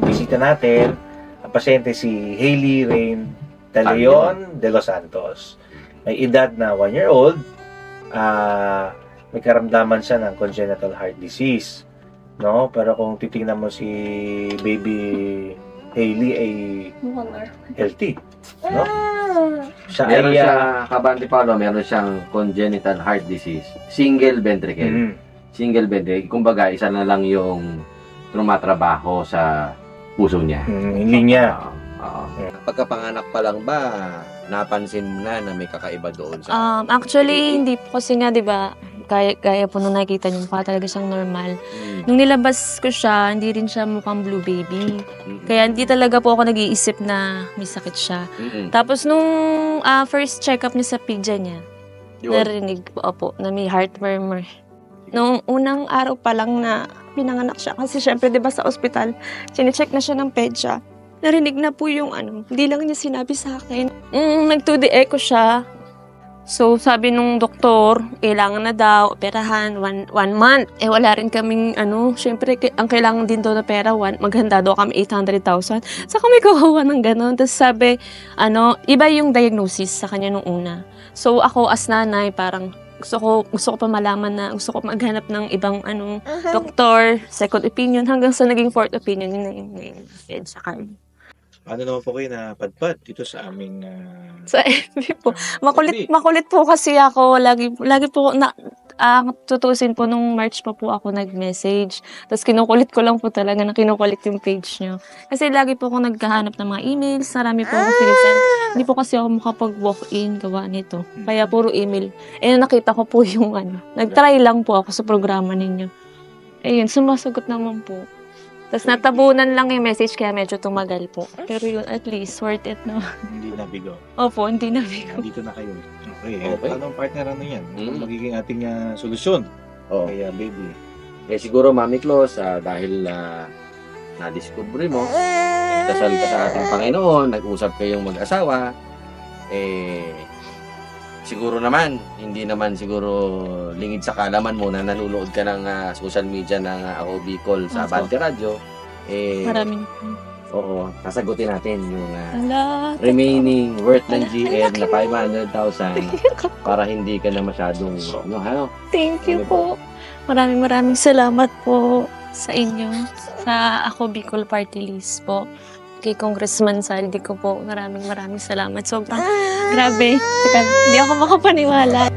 bisita natin, ang pasyente si Hailey Rain De Leon de Los Santos. May edad na 1-year-old. May karamdaman siya ng congenital heart disease. No? Pero kung titingnan mo si baby Hailey ay healthy. No? Meron siya, Kabante Paolo, meron siyang congenital heart disease. Single ventricle. Single ventricle. Kumbaga, isa na lang yung tumatrabaho sa puso niya. Hindi niya. Pagkapanganak pa lang ba, napansin mo na may kakaiba doon sa... Actually, hindi po kasi nga, di ba, kaya po nung nakikita niyo, mukha talaga siyang normal. Nung nilabas ko siya, hindi rin siya mukhang blue baby. Kaya hindi talaga po ako nag-iisip na may sakit siya. Tapos nung first check-up niya sa pidya niya, narinig po na may heart murmur. Nung unang araw pa lang na pinanganak siya, kasi syempre, di ba sa ospital, sinicheck na siya ng pedya. Narinig na po yung hindi lang niya sinabi sa akin. Nag-2D echo siya. So, sabi nung doktor, kailangan na daw, operahan, one month. Wala rin kaming, syempre, ang kailangan din daw na pera, maghanda daw kami 800,000. Sa kami kawawa ng gano'n. Tapos sabi, iba yung diagnosis sa kanya nung una. So, ako as nanay, parang, gusto ko pa malaman na, gusto ko maghanap ng ibang, doktor, second opinion, hanggang sa naging fourth opinion, yun na yung sa kanya. Ano naman po kayo na padpad dito sa aming... Sa FB po. Makulit po kasi ako. Lagi po, tutusin po nung March pa po ako nag-message. Tapos kinukulit ko lang po talaga na kinukulit yung page nyo. Kasi lagi po ako naghahanap ng mga emails. Marami po akong sinisend. Hindi po kasi ako makapag-walk-in gawa nito. Kaya puro email. Nakita ko po yung nag-try lang po ako sa programa ninyo. Ayun, sumasagot naman po. Tapos natabunan lang yung message kaya medyo tumagal po. Pero yun, at least, worth it no. Hindi nabigo. Opo, hindi nabigo. Dito na kayo. Okay. Anong partner yan? Magiging ating solusyon. Kaya baby. Siguro, Mami Clos, dahil na-discover mo, dasal ka sa ating Panginoon, nag-usap kayong mag-asawa, siguro naman, hindi naman siguro lingid sa kalaman mo na nanonood ka ng social media ng Ako Bicol sa Abante Radio. Maraming. Oo, sasagutin natin yung remaining worth ng GL na 500,000 para hindi ka na masyadong Thank you po. Maraming salamat po sa inyo. Sa Ako Bicol Party List po. Kay Congressman Saldi ko po. Maraming salamat. Sobrang grabe. Teka, hindi ako makapaniwala